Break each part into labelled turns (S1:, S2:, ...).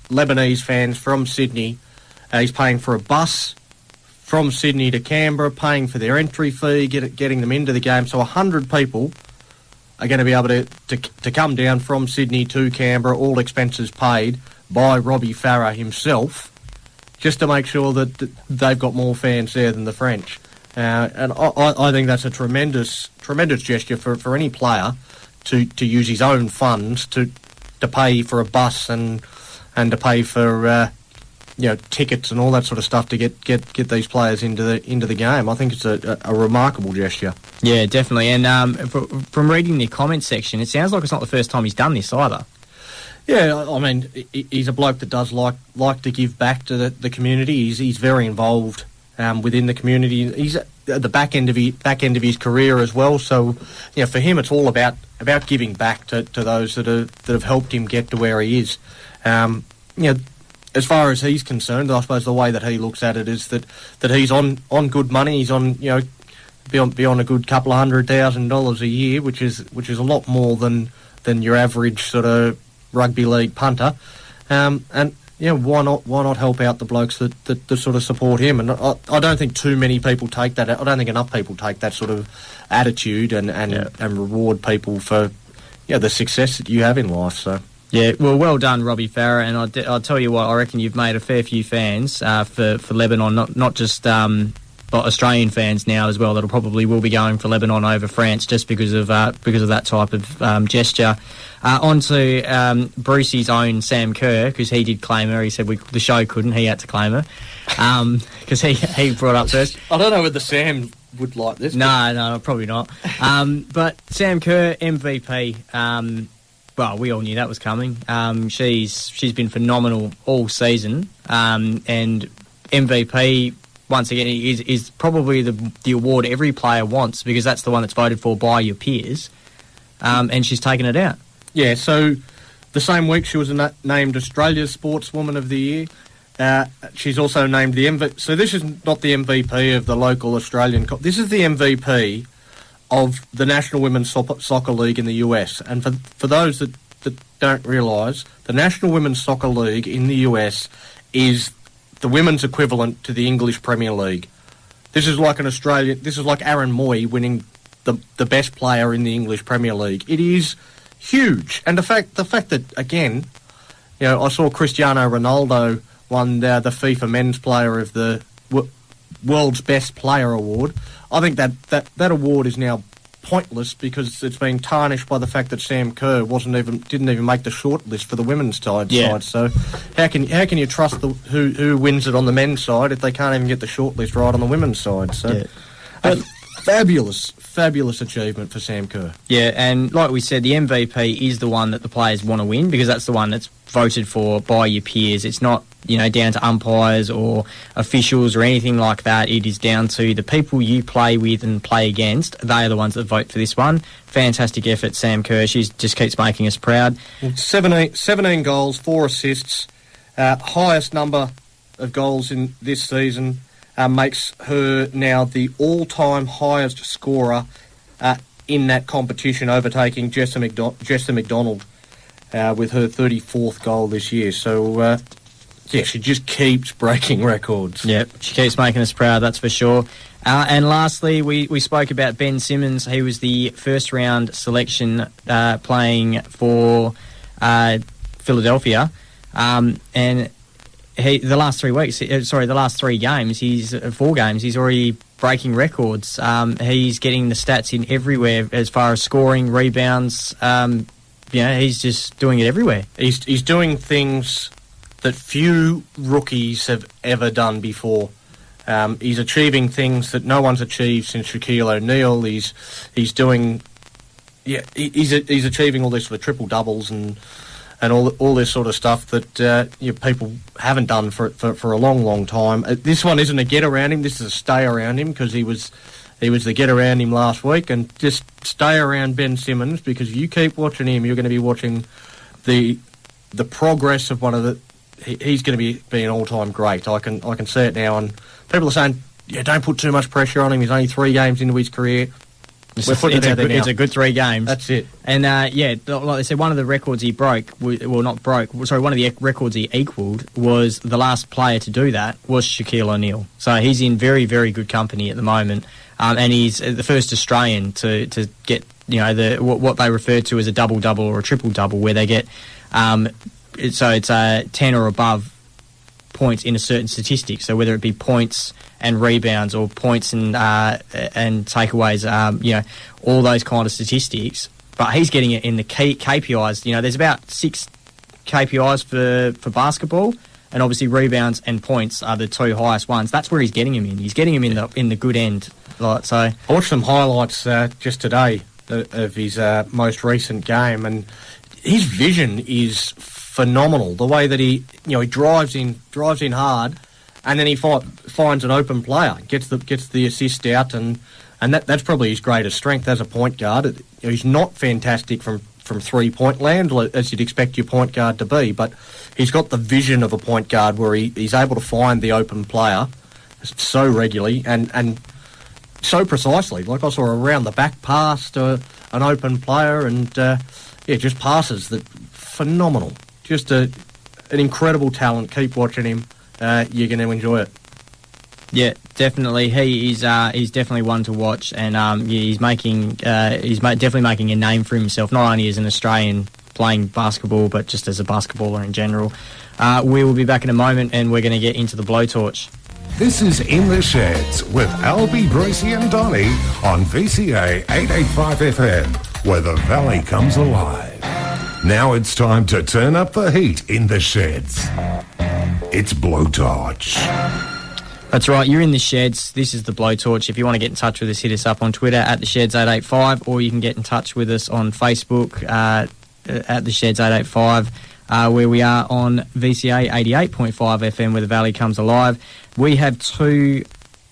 S1: Lebanese fans from Sydney. He's paying for a bus from Sydney to Canberra, paying for their entry fee, getting them into the game. So 100 people are going to be able to come down from Sydney to Canberra, all expenses paid by Robbie Farah himself, just to make sure that they've got more fans there than the French. And I think that's a tremendous gesture for any player to use his own funds to pay for a bus and to pay for tickets and all that sort of stuff to get these players into the game. I think it's a remarkable gesture. Yeah, definitely. And from reading the comments section, it sounds like it's not the first time he's done this either. Yeah, I mean, he's a bloke that does like to give back to the community. He's very involved within the community. He's at the back end of his career as well. So, for him, it's all about giving back to those that have helped him get to where he is. As far as he's concerned, I suppose the way that he looks at it is that he's on good money. He's on beyond a good couple of $100,000 a year, which is a lot more than your average sort of rugby league punter. Why not help out the blokes that sort of support him? And I don't think too many people take that. I don't think enough people take that sort of attitude and reward people for the success that you have in life. So. Yeah, well done, Robbie Farah, and I'll tell you what, I reckon you've made a fair few fans for Lebanon, not just Australian fans now as well, that'll probably will be going for Lebanon over France just because of that type of gesture. On to Brucey's own Sam Kerr, because he did claim her. He said the show couldn't, he had to claim her, because he brought up first. I don't know whether Sam would like this. No, probably not. But Sam Kerr, MVP. Well, we all knew that was coming. She's been phenomenal all season, and MVP once again is probably the award every player wants, because that's the one that's voted for by your peers, and she's taken it out. Yeah. So the same week she was named Australia's Sportswoman of the Year. She's also named the MVP. So this is not the MVP of the local Australian. This is the MVP of the National Women's Soccer League in the US. And for those that don't realise, the National Women's Soccer League in the US is the women's equivalent to the English Premier League. This is like Aaron Moy winning the best player in the English Premier League. It is huge. And the fact that, again, I saw Cristiano Ronaldo won the FIFA Men's Player of the World's Best Player Award. I think that award is now pointless because it's been tarnished by the fact that Sam Kerr didn't even make the short list for the women's side. So how can you trust who wins it on the men's side if they can't even get the short list right on the women's side? So fabulous achievement for Sam Kerr. Yeah, and like we said, the MVP is the one that the players want to win, because that's the one that's voted for by your peers. It's not, down to umpires or officials or anything like that. It is down to the people you play with and play against. They are the ones that vote for this one. Fantastic effort, Sam Kerr. She just keeps making us proud. 17 goals, 4 assists, highest number of goals in this season. Makes her now the all-time highest scorer in that competition, overtaking Jessa McDonald with her 34th goal this year. So, she just keeps breaking records. Yep, she keeps making us proud, that's for sure. And lastly, we spoke about Ben Simmons. He was the first-round selection playing for Philadelphia, and the last 3 games, he's 4 games, he's already breaking records. He's getting the stats in everywhere as far as scoring, rebounds. He's just doing it everywhere. He's doing things that few rookies have ever done before. He's achieving things that no one's achieved since Shaquille O'Neal. He's achieving all this sort of triple doubles and all this sort of stuff that people haven't done for a long time. This one isn't a get around him. This is a stay around him, because he was the get around him last week. And just stay around Ben Simmons, because if you keep watching him, you're going to be watching the progress of one of the. He's going to be an all-time great. I can see it now. And people are saying, don't put too much pressure on him. He's only 3 games into his career. It's
S2: a good 3 games.
S1: That's it.
S2: And, like they said, one of the records he broke, one of the records he equalled was the last player to do that was Shaquille O'Neal. So he's in very, very good company at the moment. And he's the first Australian to get, what they refer to as a double-double or a triple-double, where they get, so it's 10 or above points in a certain statistic. So whether it be points and rebounds or points and takeaways, all those kind of statistics. But he's getting it in the key KPIs. There's about 6 KPIs for basketball, and obviously rebounds and points are the 2 highest ones. That's where he's getting him in. He's getting him in the good end. So
S1: I watched some highlights just today of his most recent game, and his vision is phenomenal. The way that he drives in hard, and then he finds an open player, gets the assist out, and that's probably his greatest strength as a point guard. He's not fantastic from 3-point land, as you'd expect your point guard to be, but he's got the vision of a point guard where he's able to find the open player so regularly and so precisely. Like I saw a round the back pass to an open player, and just passes that phenomenal. Just an incredible talent. Keep watching him. You're going to enjoy it.
S2: Yeah, definitely. He's definitely one to watch, and he's definitely making a name for himself, not only as an Australian playing basketball, but just as a basketballer in general. We will be back in a moment, and we're going to get into the blowtorch.
S3: This is In the Sheds with Albie, Brucey and Donny on VCA 885 FM, where the valley comes alive. Now it's time to turn up the heat in the sheds. It's blowtorch.
S2: That's right, you're in the sheds. This is the blowtorch. If you want to get in touch with us, hit us up on Twitter at thesheds885, or you can get in touch with us on Facebook at thesheds885, where we are on VCA 88.5 FM, where the valley comes alive. We have 2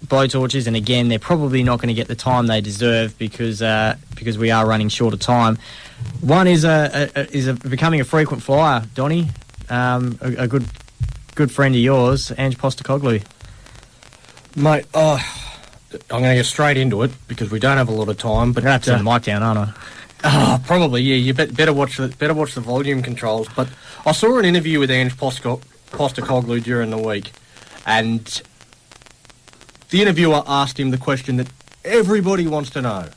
S2: blowtorches, and again, they're probably not going to get the time they deserve because we are running short of time. One is becoming a frequent flyer, Donny, a good friend of yours, Ange Postecoglou.
S1: Mate, I'm going to get straight into it because we don't have a lot of time. But
S2: I have to turn the mic down, aren't
S1: I? Probably, yeah. You better watch the volume controls. But I saw an interview with Ange Postecoglou during the week, and the interviewer asked him the question that everybody wants to know: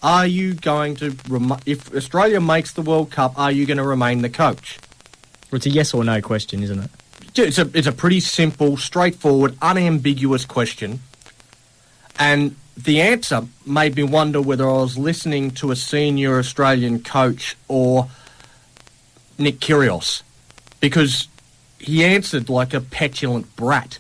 S1: are you going to, if Australia makes the World Cup, are you going to remain the coach?
S2: Well, it's a yes or no question, isn't it?
S1: It's a pretty simple, straightforward, unambiguous question. And the answer made me wonder whether I was listening to a senior Australian coach or Nick Kyrgios, because he answered like a petulant brat.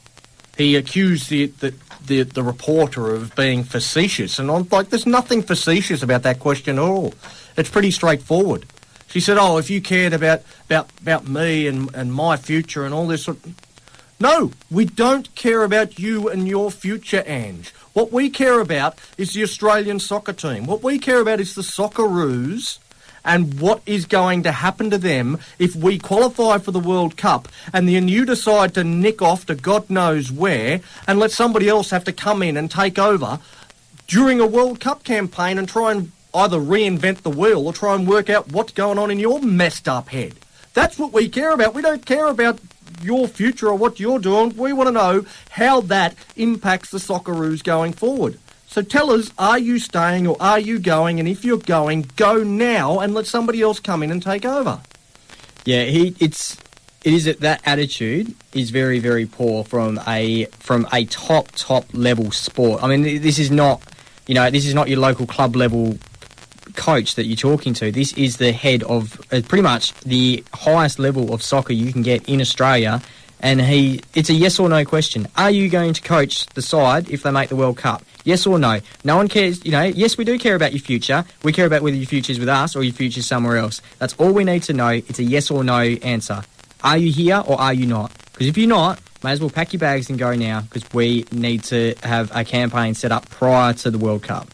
S1: He accused the reporter of being facetious, and I'm like, there's nothing facetious about that question at all. It's pretty straightforward. She said, if you cared about me and my future and all this sort of... No, we don't care about you and your future, Ange. What we care about is the Australian soccer team. What we care about is the Socceroos and what is going to happen to them if we qualify for the World Cup and then you decide to nick off to God knows where and let somebody else have to come in and take over during a World Cup campaign and try and either reinvent the wheel or try and work out what's going on in your messed up head. That's what we care about. We don't care about your future or what you're doing. We want to know how that impacts the Socceroos going forward. So tell us, are you staying or are you going? And if you're going, go now and let somebody else come in and take over.
S2: Yeah, that attitude is very, very poor from a top level sport. I mean, this is not your local club level coach that you're talking to. This is the head of pretty much the highest level of soccer you can get in Australia, and it's a yes or no question. Are you going to coach the side if they make the World Cup? Yes or no? No one cares. Yes, we do care about your future. We care about whether your future's with us or your future's somewhere else. That's all we need to know. It's a yes or no answer. Are you here or are you not? Because if you're not, may as well pack your bags and go now, because we need to have a campaign set up prior to the World Cup.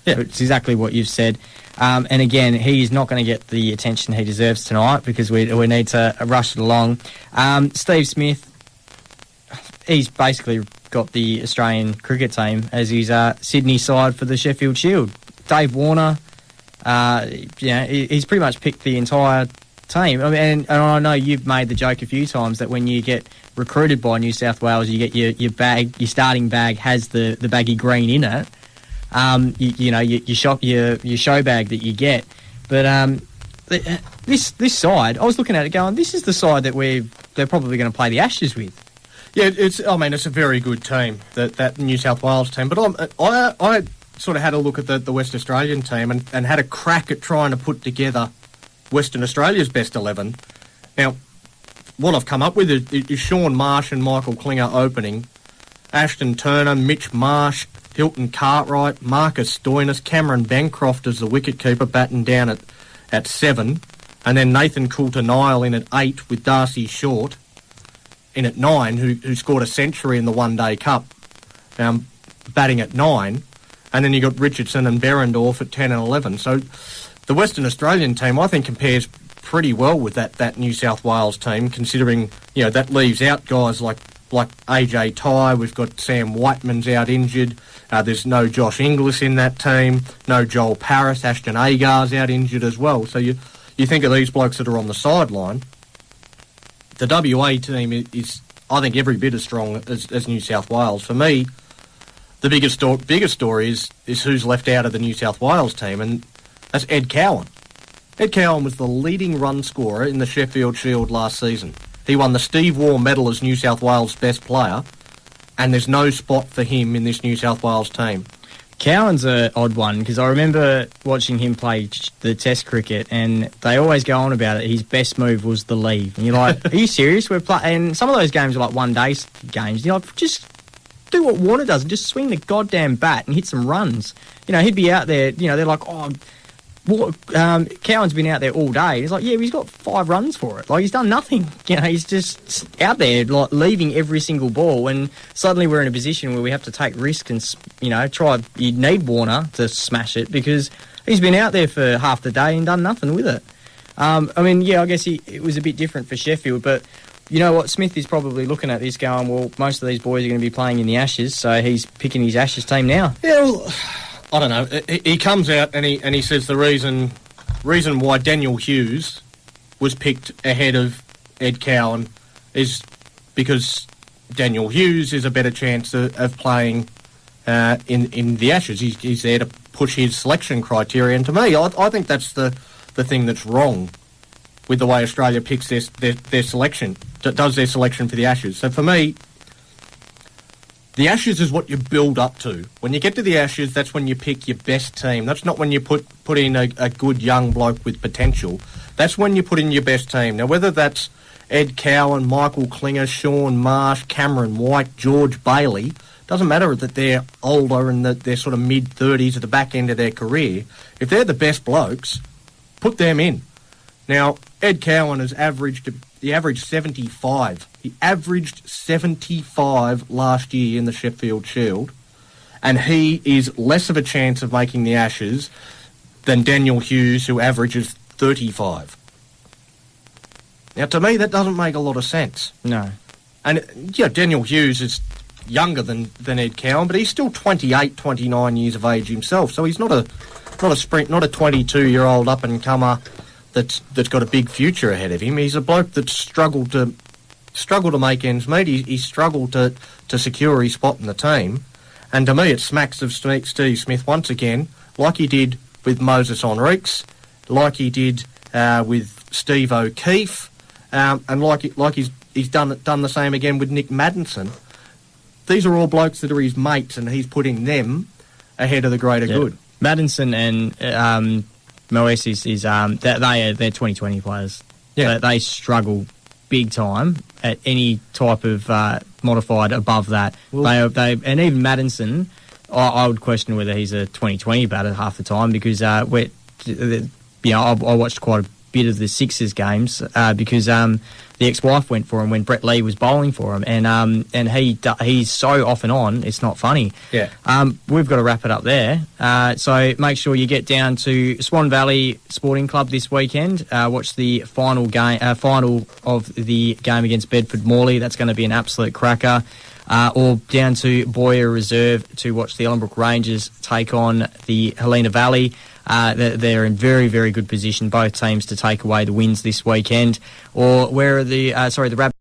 S2: Yeah, it's exactly what you've said. And again, he is not going to get the attention he deserves tonight because we need to rush it along. Steve Smith, he's basically got the Australian cricket team as his Sydney side for the Sheffield Shield. Dave Warner, he's pretty much picked the entire team. I mean, and I know you've made the joke a few times that when you get recruited by New South Wales, you get your bag, your starting bag has the baggy green in it. Your show bag that you get. But this side, I was looking at it going, this is the side that they're probably going to play the Ashes with.
S1: Yeah, it's a very good team, that New South Wales team. But I sort of had a look at the West Australian team and had a crack at trying to put together Western Australia's best 11. Now, what I've come up with is Sean Marsh and Michael Klinger opening, Ashton Turner, Mitch Marsh, Hilton Cartwright, Marcus Stoinis, Cameron Bancroft as the wicketkeeper, batting down at 7, and then Nathan Coulter-Nile in at 8 with Darcy Short in at 9, who scored a century in the One Day Cup, batting at 9, and then you got Richardson and Berendorf at 10 and 11. So the Western Australian team, I think, compares pretty well with that New South Wales team, considering that leaves out guys like AJ Tye. We've got Sam Whiteman's out injured. There's no Josh Inglis in that team. No Joel Paris. Ashton Agar's out injured as well. So you think of these blokes that are on the sideline. The WA team is, I think, every bit as strong as New South Wales. For me, the biggest story is who's left out of the New South Wales team, and that's Ed Cowan. Ed Cowan was the leading run scorer in the Sheffield Shield last season. He won the Steve Waugh Medal as New South Wales' best player, and there's no spot for him in this New South Wales team.
S2: Cowan's an odd one, because I remember watching him play the Test cricket, and they always go on about it. His best move was the leave. And you're like, are you serious? And some of those games are like one-day games. You're like, just do what Warner does and just swing the goddamn bat and hit some runs. He'd be out there, they're like, Cowan's been out there all day. He's like, yeah, he's got 5 runs for it. Like, he's done nothing. He's just out there, like, leaving every single ball. And suddenly we're in a position where we have to take risks and, try. You need Warner to smash it because he's been out there for half the day and done nothing with it. I guess it was a bit different for Sheffield, but you know what? Smith is probably looking at this going, well, most of these boys are going to be playing in the Ashes, so he's picking his Ashes team now.
S1: Yeah, well, I don't know. He comes out and he says the reason why Daniel Hughes was picked ahead of Ed Cowan is because Daniel Hughes is a better chance of playing in the Ashes. He's there to push his selection criteria. And to me, I think that's the thing that's wrong with the way Australia picks their selection, does their selection for the Ashes. So for me, the Ashes is what you build up to. When you get to the Ashes, that's when you pick your best team. That's not when you put in a good young bloke with potential. That's when you put in your best team. Now, whether that's Ed Cowan, Michael Klinger, Sean Marsh, Cameron White, George Bailey, doesn't matter that they're older and that they're sort of mid-30s at the back end of their career. If they're the best blokes, put them in. Now, Ed Cowan has averaged 75. He averaged 75 last year in the Sheffield Shield, and he is less of a chance of making the Ashes than Daniel Hughes, who averages 35. Now, to me, that doesn't make a lot of sense.
S2: No.
S1: And, Daniel Hughes is younger than Ed Cowan, but he's still 28, 29 years of age himself, so he's not a 22-year-old up-and-comer that's got a big future ahead of him. He's a bloke that's struggled to make ends meet. He's struggled to secure his spot in the team. And to me, it smacks of Steve Smith once again, like he did with Moses Henriques, like he did with Steve O'Keefe, and like he's done the same again with Nick Maddinson. These are all blokes that are his mates, and he's putting them ahead of the greater good.
S2: Maddinson and Moes they're 2020 players. Yeah, they struggle big time at any type of modified above that. Well, and even Maddinson, I would question whether he's a 2020 batter half the time because I watched quite a bit of the Sixers games because the ex-wife went for him when Brett Lee was bowling for him, and he's so off and on, it's not funny.
S1: Yeah.
S2: We've got to wrap it up there. So make sure you get down to Swan Valley Sporting Club this weekend. Watch the final of the game against Bedford Morley. That's going to be an absolute cracker. or down to Boyer Reserve to watch the Ellenbrook Rangers take on the Helena Valley. They're in very, very good position, both teams, to take away the wins this weekend. Or where are the Rabbits